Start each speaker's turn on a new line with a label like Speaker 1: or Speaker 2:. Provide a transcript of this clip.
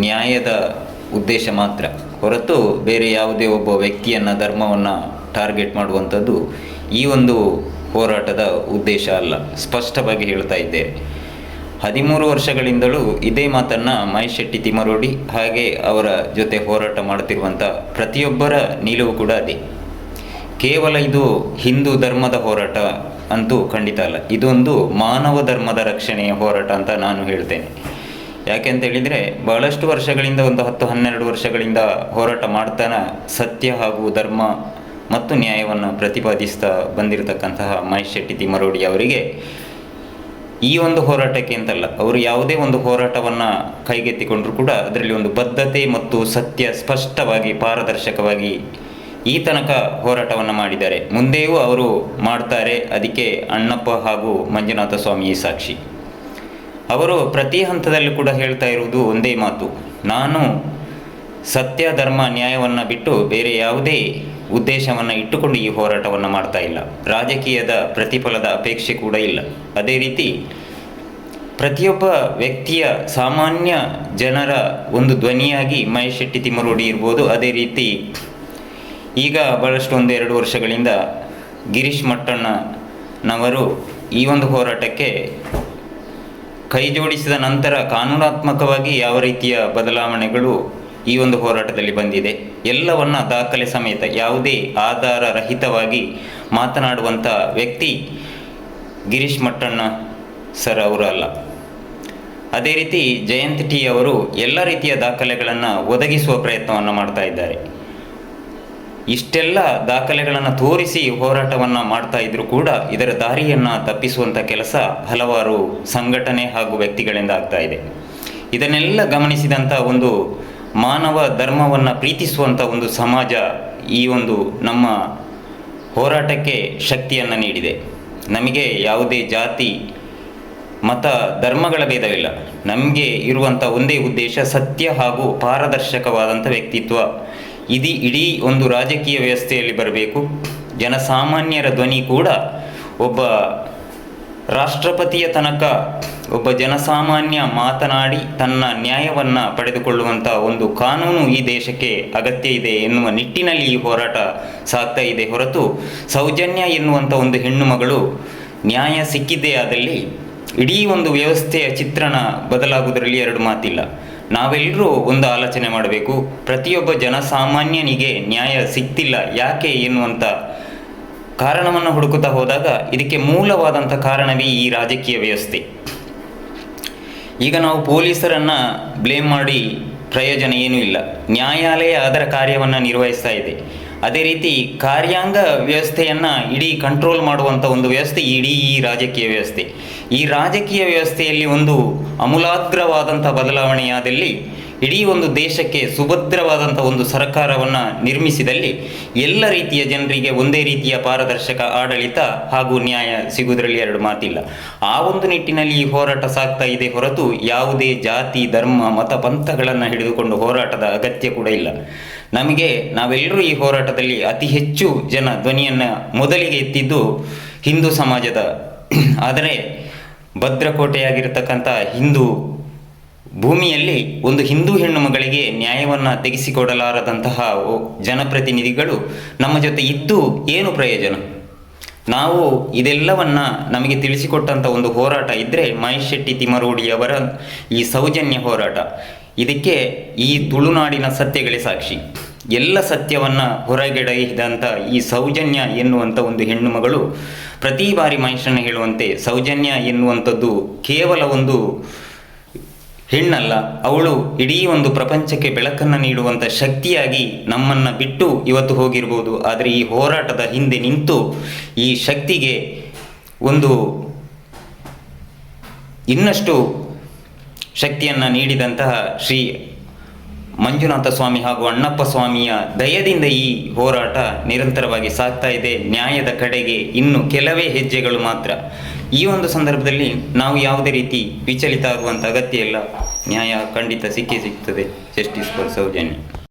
Speaker 1: ನ್ಯಾಯದ ಉದ್ದೇಶ ಮಾತ್ರ ಹೊರತು ಬೇರೆ ಯಾವುದೇ ಒಬ್ಬ ವ್ಯಕ್ತಿಯನ್ನು ಧರ್ಮವನ್ನು ಟಾರ್ಗೆಟ್ ಮಾಡುವಂಥದ್ದು ಈ ಒಂದು ಹೋರಾಟದ ಉದ್ದೇಶ ಅಲ್ಲ. ಸ್ಪಷ್ಟವಾಗಿ ಹೇಳ್ತಾ ಇದ್ದೇನೆ. 13 ವರ್ಷಗಳಿಂದಲೂ ಇದೇ ಮಾತನ್ನು ಮಹೇಶ್ ಶೆಟ್ಟಿ ತಿಮರೋಡಿ ಹಾಗೆ ಅವರ ಜೊತೆ ಹೋರಾಟ ಮಾಡುತ್ತಿರುವಂಥ ಪ್ರತಿಯೊಬ್ಬರ ನಿಲುವು ಕೂಡ ಅದೇ. ಕೇವಲ ಇದು ಹಿಂದೂ ಧರ್ಮದ ಹೋರಾಟ ಅಂತೂ ಖಂಡಿತ ಅಲ್ಲ. ಇದೊಂದು ಮಾನವ ಧರ್ಮದ ರಕ್ಷಣೆಯ ಹೋರಾಟ ಅಂತ ನಾನು ಹೇಳ್ತೇನೆ. ಯಾಕೆ ಅಂತ ಹೇಳಿದರೆ, ಬಹಳಷ್ಟು ವರ್ಷಗಳಿಂದ, ಒಂದು 10-12 ವರ್ಷಗಳಿಂದ ಹೋರಾಟ ಮಾಡ್ತಾನೆ ಸತ್ಯ ಹಾಗೂ ಧರ್ಮ ಮತ್ತು ನ್ಯಾಯವನ್ನು ಪ್ರತಿಪಾದಿಸ್ತಾ ಬಂದಿರತಕ್ಕಂತಹ ಮಹೇಶ್ ಶೆಟ್ಟಿ ತಿಮರೋಡಿ ಅವರಿಗೆ ಈ ಒಂದು ಹೋರಾಟಕ್ಕೆ ಅಂತಲ್ಲ, ಅವರು ಯಾವುದೇ ಒಂದು ಹೋರಾಟವನ್ನು ಕೈಗೆತ್ತಿಕೊಂಡ್ರೂ ಕೂಡ ಅದರಲ್ಲಿ ಒಂದು ಬದ್ಧತೆ ಮತ್ತು ಸತ್ಯ ಸ್ಪಷ್ಟವಾಗಿ ಪಾರದರ್ಶಕವಾಗಿ ಈ ತನಕ ಹೋರಾಟವನ್ನು ಮಾಡಿದ್ದಾರೆ. ಮುಂದೆಯೂ ಅವರು ಮಾಡ್ತಾರೆ. ಅದಕ್ಕೆ ಅಣ್ಣಪ್ಪ ಹಾಗೂ ಮಂಜುನಾಥ ಸ್ವಾಮಿ ಸಾಕ್ಷಿ. ಅವರು ಪ್ರತಿ ಹಂತದಲ್ಲೂ ಕೂಡ ಹೇಳ್ತಾ ಇರುವುದು ಒಂದೇ ಮಾತು: ನಾನು ಸತ್ಯ ಧರ್ಮ ನ್ಯಾಯವನ್ನು ಬಿಟ್ಟು ಬೇರೆ ಯಾವುದೇ ಉದ್ದೇಶವನ್ನು ಇಟ್ಟುಕೊಂಡು ಈ ಹೋರಾಟವನ್ನು ಮಾಡ್ತಾ ಇಲ್ಲ. ರಾಜಕೀಯದ ಪ್ರತಿಫಲದ ಅಪೇಕ್ಷೆ ಕೂಡ ಇಲ್ಲ. ಅದೇ ರೀತಿ ಪ್ರತಿಯೊಬ್ಬ ವ್ಯಕ್ತಿಯ ಸಾಮಾನ್ಯ ಜನರ ಒಂದು ಧ್ವನಿಯಾಗಿ ಮಹೇಶ್ ಶೆಟ್ಟಿ ತಿಮರೋಡಿ ಇರ್ಬೋದು. ಅದೇ ರೀತಿ ಈಗ ಬಹಳಷ್ಟು 1-2 ವರ್ಷಗಳಿಂದ ಗಿರೀಶ್ ಮಟ್ಟಣ್ಣನವರು ಈ ಒಂದು ಹೋರಾಟಕ್ಕೆ ಕೈ ಜೋಡಿಸಿದ ನಂತರ ಕಾನೂನಾತ್ಮಕವಾಗಿ ಯಾವ ರೀತಿಯ ಬದಲಾವಣೆಗಳು ಈ ಒಂದು ಹೋರಾಟದಲ್ಲಿ ಬಂದಿದೆ ಎಲ್ಲವನ್ನ ದಾಖಲೆ ಸಮೇತ ಯಾವುದೇ ಆಧಾರ ರಹಿತವಾಗಿ ಮಾತನಾಡುವಂಥ ವ್ಯಕ್ತಿ ಗಿರೀಶ್ ಮಟ್ಟಣ್ಣ ಸರ್ ಅವರು ಅಲ್ಲ. ಅದೇ ರೀತಿ ಜಯಂತ್ ಟಿ ಅವರು ಎಲ್ಲ ರೀತಿಯ ದಾಖಲೆಗಳನ್ನು ಒದಗಿಸುವ ಪ್ರಯತ್ನವನ್ನು ಮಾಡ್ತಾ ಇದ್ದಾರೆ. ಇಷ್ಟೆಲ್ಲ ದಾಖಲೆಗಳನ್ನು ತೋರಿಸಿ ಹೋರಾಟವನ್ನು ಮಾಡ್ತಾ ಇದ್ರೂ ಕೂಡ ಇದರ ದಾರಿಯನ್ನು ತಪ್ಪಿಸುವಂಥ ಕೆಲಸ ಹಲವಾರು ಸಂಘಟನೆ ಹಾಗೂ ವ್ಯಕ್ತಿಗಳಿಂದ ಆಗ್ತಾ ಇದೆ. ಇದನ್ನೆಲ್ಲ ಗಮನಿಸಿದಂಥ ಒಂದು ಮಾನವ ಧರ್ಮವನ್ನು ಪ್ರೀತಿಸುವಂಥ ಒಂದು ಸಮಾಜ ಈ ಒಂದು ನಮ್ಮ ಹೋರಾಟಕ್ಕೆ ಶಕ್ತಿಯನ್ನು ನೀಡಿದೆ. ನಮಗೆ ಯಾವುದೇ ಜಾತಿ ಮತ ಧರ್ಮಗಳ ಭೇದವಿಲ್ಲ. ನಮಗೆ ಇರುವಂಥ ಒಂದೇ ಉದ್ದೇಶ ಸತ್ಯ ಹಾಗೂ ಪಾರದರ್ಶಕವಾದಂಥ ವ್ಯಕ್ತಿತ್ವ. ಇಡೀ ಒಂದು ರಾಜಕೀಯ ವ್ಯವಸ್ಥೆಯಲ್ಲಿ ಬರಬೇಕು. ಜನಸಾಮಾನ್ಯರ ಧ್ವನಿ ಕೂಡ ಒಬ್ಬ ರಾಷ್ಟ್ರಪತಿಯ ತನಕ ಒಬ್ಬ ಜನಸಾಮಾನ್ಯ ಮಾತನಾಡಿ ತನ್ನ ನ್ಯಾಯವನ್ನು ಪಡೆದುಕೊಳ್ಳುವಂಥ ಒಂದು ಕಾನೂನು ಈ ದೇಶಕ್ಕೆ ಅಗತ್ಯ ಇದೆ ಎನ್ನುವ ನಿಟ್ಟಿನಲ್ಲಿ ಈ ಹೋರಾಟ ಸಾಗ್ತಾ ಇದೆ ಹೊರತು ಸೌಜನ್ಯ ಎನ್ನುವಂಥ ಒಂದು ಹೆಣ್ಣು ಮಗಳು ನ್ಯಾಯ ಸಿಕ್ಕಿದ್ದೇ ಆದಲ್ಲಿ ಇಡೀ ಒಂದು ವ್ಯವಸ್ಥೆಯ ಚಿತ್ರಣ ಬದಲಾಗುವುದರಲ್ಲಿ ಎರಡು ಮಾತಿಲ್ಲ. ನಾವೆಲ್ಲರೂ ಒಂದು ಆಲೋಚನೆ ಮಾಡಬೇಕು. ಪ್ರತಿಯೊಬ್ಬ ಜನಸಾಮಾನ್ಯನಿಗೆ ನ್ಯಾಯ ಸಿಗ್ತಿಲ್ಲ ಯಾಕೆ ಎನ್ನುವಂಥ ಕಾರಣವನ್ನು ಹುಡುಕುತ್ತಾ ಹೋದಾಗ ಇದಕ್ಕೆ ಮೂಲವಾದಂಥ ಕಾರಣವೇ ಈ ರಾಜಕೀಯ ವ್ಯವಸ್ಥೆ. ಈಗ ನಾವು ಪೊಲೀಸರನ್ನು ಬ್ಲೇಮ್ ಮಾಡಿ ಪ್ರಯೋಜನ ಏನೂ ಇಲ್ಲ. ನ್ಯಾಯಾಲಯ ಅದರ ಕಾರ್ಯವನ್ನು ನಿರ್ವಹಿಸ್ತಾ ಇದೆ. ಅದೇ ರೀತಿ ಕಾರ್ಯಾಂಗ ವ್ಯವಸ್ಥೆಯನ್ನು ಇಡೀ ಕಂಟ್ರೋಲ್ ಮಾಡುವಂಥ ಒಂದು ವ್ಯವಸ್ಥೆ ಈ ರಾಜಕೀಯ ವ್ಯವಸ್ಥೆ. ಈ ರಾಜಕೀಯ ವ್ಯವಸ್ಥೆಯಲ್ಲಿ ಒಂದು ಅಮೂಲಾಗ್ರವಾದಂಥ ಬದಲಾವಣೆಯಾದಲ್ಲಿ ಇಡೀ ಒಂದು ದೇಶಕ್ಕೆ ಸುಭದ್ರವಾದಂಥ ಒಂದು ಸರ್ಕಾರವನ್ನು ನಿರ್ಮಿಸಿದಲ್ಲಿ ಎಲ್ಲ ರೀತಿಯ ಜನರಿಗೆ ಒಂದೇ ರೀತಿಯ ಪಾರದರ್ಶಕ ಆಡಳಿತ ಹಾಗೂ ನ್ಯಾಯ ಸಿಗುವುದರಲ್ಲಿ ಎರಡು ಮಾತಿಲ್ಲ. ಆ ಒಂದು ನಿಟ್ಟಿನಲ್ಲಿ ಈ ಹೋರಾಟ ಸಾಗ್ತಾ ಇದೆ ಹೊರತು ಯಾವುದೇ ಜಾತಿ ಧರ್ಮ ಮತ ಪಂಥಗಳನ್ನು ಹಿಡಿದುಕೊಂಡು ಹೋರಾಟದ ಅಗತ್ಯ ಕೂಡ ಇಲ್ಲ. ನಾವೆಲ್ಲರೂ ಈ ಹೋರಾಟದಲ್ಲಿ ಅತಿ ಹೆಚ್ಚು ಜನ ಧ್ವನಿಯನ್ನು ಮೊದಲಿಗೆ ಎತ್ತಿದ್ದು ಹಿಂದೂ ಸಮಾಜದ. ಆದರೆ ಭದ್ರಕೋಟೆಯಾಗಿರ್ತಕ್ಕಂಥ ಹಿಂದೂ ಭೂಮಿಯಲ್ಲಿ ಒಂದು ಹಿಂದೂ ಹೆಣ್ಣು ಮಗಳಿಗೆ ನ್ಯಾಯವನ್ನು ತೆಗೆಸಿಕೊಡಲಾರದಂತಹ ಜನಪ್ರತಿನಿಧಿಗಳು ನಮ್ಮ ಜೊತೆ ಇದ್ದು ಏನು ಪ್ರಯೋಜನ? ನಾವು ಇದೆಲ್ಲವನ್ನ ನಮಗೆ ತಿಳಿಸಿಕೊಟ್ಟಂಥ ಒಂದು ಹೋರಾಟ ಇದ್ದರೆ ಮಹೇಶ್ ಶೆಟ್ಟಿ ತಿಮರೋಡಿಯವರ ಈ ಸೌಜನ್ಯ ಹೋರಾಟ. ಇದಕ್ಕೆ ಈ ತುಳುನಾಡಿನ ಸತ್ಯಗಳೇ ಸಾಕ್ಷಿ. ಎಲ್ಲ ಸತ್ಯವನ್ನು ಹೊರಗೆಡಹಿದಂಥ ಈ ಸೌಜನ್ಯ ಎನ್ನುವಂಥ ಒಂದು ಹೆಣ್ಣು ಮಗಳು ಪ್ರತಿ ಬಾರಿ ಮಹೇಶಣ್ಣ ಹೇಳುವಂತೆ ಸೌಜನ್ಯ ಎನ್ನುವಂಥದ್ದು ಕೇವಲ ಒಂದು ಹೆಣ್ಣಲ್ಲ, ಅವಳು ಇಡೀ ಒಂದು ಪ್ರಪಂಚಕ್ಕೆ ಬೆಳಕನ್ನು ನೀಡುವಂಥ ಶಕ್ತಿಯಾಗಿ ನಮ್ಮನ್ನು ಬಿಟ್ಟು ಇವತ್ತು ಹೋಗಿರ್ಬೋದು. ಆದರೆ ಈ ಹೋರಾಟದ ಹಿಂದೆ ನಿಂತು ಈ ಶಕ್ತಿಗೆ ಒಂದು ಇನ್ನಷ್ಟು ಶಕ್ತಿಯನ್ನು ನೀಡಿದಂತಹ ಶ್ರೀ ಮಂಜುನಾಥ ಸ್ವಾಮಿ ಹಾಗೂ ಅಣ್ಣಪ್ಪ ಸ್ವಾಮಿಯ ದಯದಿಂದ ಈ ಹೋರಾಟ ನಿರಂತರವಾಗಿ ಸಾಗ್ತಾ ಇದೆ. ನ್ಯಾಯದ ಕಡೆಗೆ ಇನ್ನು ಕೆಲವೇ ಹೆಜ್ಜೆಗಳು ಮಾತ್ರ. ಈ ಒಂದು ಸಂದರ್ಭದಲ್ಲಿ ನಾವು ಯಾವುದೇ ರೀತಿ ವಿಚಲಿತ ಆಗುವಂಥ ಅಗತ್ಯ ಇಲ್ಲ. ನ್ಯಾಯ ಖಂಡಿತ ಸಿಕ್ಕೇ ಸಿಗ್ತದೆ. Justice for Soujanya.